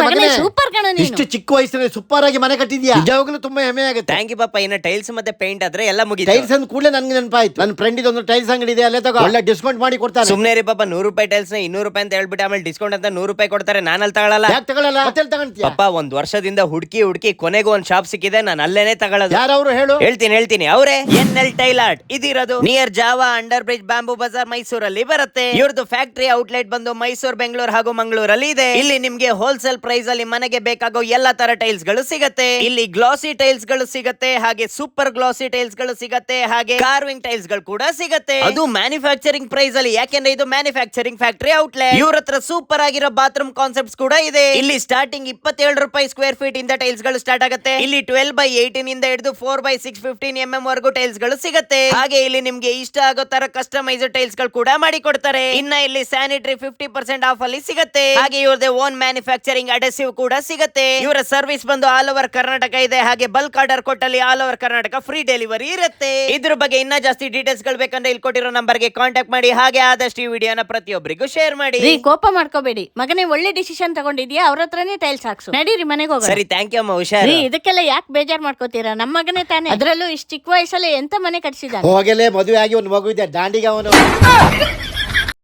ಮಗನೇ ಸೂಪರ್ ಕಣ ನೀನು. ಇಷ್ಟು ಚಿಕ್ಕ ವಯಸ್ಸಿನಲ್ಲಿ ಸೂಪರ್ ಆಗಿ ಮನೆ ಕಟ್ಟಿದ್ಯಾ, ನಿಜವಾಗ್ಲೂ ತುಂಬಾ ಹೆಮ್ಮೆ ಆಗುತ್ತೆ. ಥ್ಯಾಂಕ್ ಯು ಪಾಪ. ಇನ್ನು ಟೈಲ್ಸ್ ಮತ್ತೆ ಪೇಂಟ್ ಆದ್ರೆ ಎಲ್ಲ ಮುಗಿತು. ಟೈಲ್ಸ್ ಅಂದ್ ಕೂಡಲೇ ನನ್ಗೆ ನೆನಪಾಯ್ತು, ನನ್ನ ಫ್ರೆಂಡ್ ಇದೊಂದು ಟೈಲ್ಸ್ ಅಂಗಡಿ ಇದೆ, ಅಲ್ಲೇ ತಗೋ, ಒಳ್ಳೆ ಡಿಸ್ಕೌಂಟ್ ಮಾಡಿ ಕೊಡ್ತಾರೆ. ಸುಮ್ನೆ ರೀ ಪಾಪ, 100 ರೂಪಾಯಿ ಟೈಲ್ಸ್ ನ 200 ರೂಪಾಯಿ ಅಂತ ಹೇಳ್ಬಿಟ್ಟು ಆಮೇಲೆ ಡಿಸ್ಕೌಂಟ್ ಅಂತ 100 ರೂಪಾಯಿ ಕೊಡ್ತಾರೆ. ನಾನಲ್ಲಿ ತಗೊಳಲ್ಲ. ಯಾಕೆ ತಗೊಳಲ್ಲ? ಮತ್ತೆ ತಗೊಂತೀಯ? ಪಾಪ ಒಂದ್ ವರ್ಷದಿಂದ ಹುಡುಕಿ ಕೊನೆಗೂ ಒಂದ್ ಶಾಪ್ ಸಿಕ್ಕಿದೆ, ನಾನು ಅಲ್ಲೇನೆ ತಗೊಳ್ಳೋದು. ಯಾರವ್ರು ಹೇಳು? ಹೇಳ್ತೀನಿ ಅವರೇ, NL ಟೈಲ್ ಆರ್ಟ್. ಇದಿರೋದು near Jawa under bridge bamboo Bazaar ಮೈಸೂರಲ್ಲಿ ಬರುತ್ತೆ. ಇವ್ರದ್ದು ಫ್ಯಾಕ್ಟರಿ ಔಟ್ಲೆಟ್ ಬಂದು ಮೈಸೂರು, ಬೆಂಗಳೂರು ಹಾಗೂ ಮಂಗಳೂರಲ್ಲಿ ಇದೆ. ಇಲ್ಲಿ ನಿಮ್ಗೆ ಹೋಲ್ಸೇಲ್ ಪ್ರೈಸ್ ಅಲ್ಲಿ ಮನೆಗೆ ಬೇಕಾಗೋ ಎಲ್ಲಾ ತರ ಟೈಲ್ಸ್ ಗಳು ಸಿಗತ್ತೆ. ಇಲ್ಲಿ ಗ್ಲಾಸಿ ಟೈಲ್ಸ್ ಗಳು ಸಿಗತ್ತೆ, ಹಾಗೆ ಸೂಪರ್ ಗ್ಲಾಸಿ ಟೈಲ್ಸ್ ಗಳು ಸಿಗತ್ತೆ, ಹಾಗೆ ಕಾರ್ವಿಂಗ್ ಟೈಲ್ಸ್ ಗಳು ಕೂಡ ಸಿಗತ್ತೆ. ಅದು ಮ್ಯಾನುಫ್ಯಾಕ್ಚರಿಂಗ್ ಪ್ರೈಸ್ ಅಲ್ಲಿ, ಯಾಕೆಂದ್ರೆ ಇದು ಮ್ಯಾನುಫ್ಯಾಕ್ಚರಿಂಗ್ ಫ್ಯಾಕ್ಟರಿ ಔಟ್ಲೆಟ್. ಇವ್ರ ಹತ್ರ ಸೂಪರ್ ಆಗಿರೋ ಬಾತ್ರೂಮ್ ಕಾನ್ಸೆಪ್ಟ್ಸ್ ಕೂಡ ಇದೆ. ಇಲ್ಲಿ ಸ್ಟಾರ್ಟಿಂಗ್ 27 ರೂಪಾಯಿ ಸ್ಕ್ವೇರ್ ಫೀಟ್ ಇಂದ ಟೈಲ್ಸ್ ಗಳು ಸ್ಟಾರ್ಟ್ ಆಗುತ್ತೆ. ಇಲ್ಲಿ 12x18 ಇಂದ ಹಿಡಿದು 4x615 mm ವರೆಗೂ ಟೈಲ್ಸ್ ಗಳು ಸಿಗತ್ತೆ. ಹಾಗೆ ಇಲ್ಲಿ ನಿಮ್ಗೆ ಇಷ್ಟ ಆಗೋ ತರ ಕಸ್ಟಮೈಸ್ಡ್ ಟೈಲ್ಸ್ ಗಳು ಕೂಡ ಮಾಡಿ ಕೊಡ್ತಾರೆ. ಇನ್ನ ಇಲ್ಲಿ ಸ್ಯಾನಿಟರಿ 50% ಆಫ್ ಅಲ್ಲಿ ಸಿಗತ್ತೆ. ಹಾಗೆ ಇವ್ರದೇ ಓನ್ ಮ್ಯಾನುಫ್ಯಾಕ್ಚರಿಂಗ್ ಅಡೆಸಿವ್ ಕೂಡ ಸಿಗತ್ತೆ. ಇವರ ಸರ್ವಿಸ್ ಬಂದು ಆಲ್ ಓವರ್ ಕರ್ನಾಟಕ ಇದೆ. ಹಾಗೆ ಬಲ್ಕ್ ಆರ್ಡರ್ ಕೊಟ್ಟಲ್ಲಿ all over Karnataka free delivery ಇರುತ್ತೆ. ಇದ್ರ ಬಗ್ಗೆ ಇನ್ನ ಜಾಸ್ತಿ ಡೀಟೇಲ್ಸ್ ಗಳು ಬೇಕಂದ್ರೆ ಇಲ್ಲಿ ಕೊಟ್ಟಿರೋ ನಂಬರ್ ಗೆ ಕಾಂಟ್ಯಾಕ್ಟ್ ಮಾಡಿ. ಹಾಗೆ ಆದಷ್ಟು ಈ ವಿಡಿಯೋನ ಪ್ರತಿಯೊಬ್ಬರಿಗೂ ಶೇರ್ ಮಾಡಿ. ಕೋಪ ಮಾಡ್ಕೋಬೇಡಿ ಮಗನೇ, ಒಳ್ಳೆ ಡಿಸಿಷನ್ ತಗೊಂಡಿದ್ಯಾ, ಅವ್ರ ಹತ್ರನೇ ಟೈಲ್ಸ್ ಹಾಕ್ಸು. ನಡೀರಿ ಮನೆಗೆ ಹೋಗೋಣ. ಸರಿ, ಥ್ಯಾಂಕ್ ಯು ಅಮ್ಮ, ಹುಷಾರು. ಇದಕ್ಕೆಲ್ಲ ಯಾಕೆ ಬೇಜಾರ್ ಮಾಡ್ಕೋತೀರಾ? ನಮ್ಮ ಮಗನೇ ತಾನೇ, ಅದ್ರಲ್ಲೂ ಇಷ್ಟು ಚಿಕ್ಕ ವಯಸ್ಸಲ್ಲಿ ಎಂತ ಮನೆ ಕಟ್ಸಿದಾನೆ. ಹೋಗಲೇ ಮದುವೆ ಆಗಿ ಒಂದು ಮಗು ಇದೆ, ದಾಂಡಿಗ ಅವನು.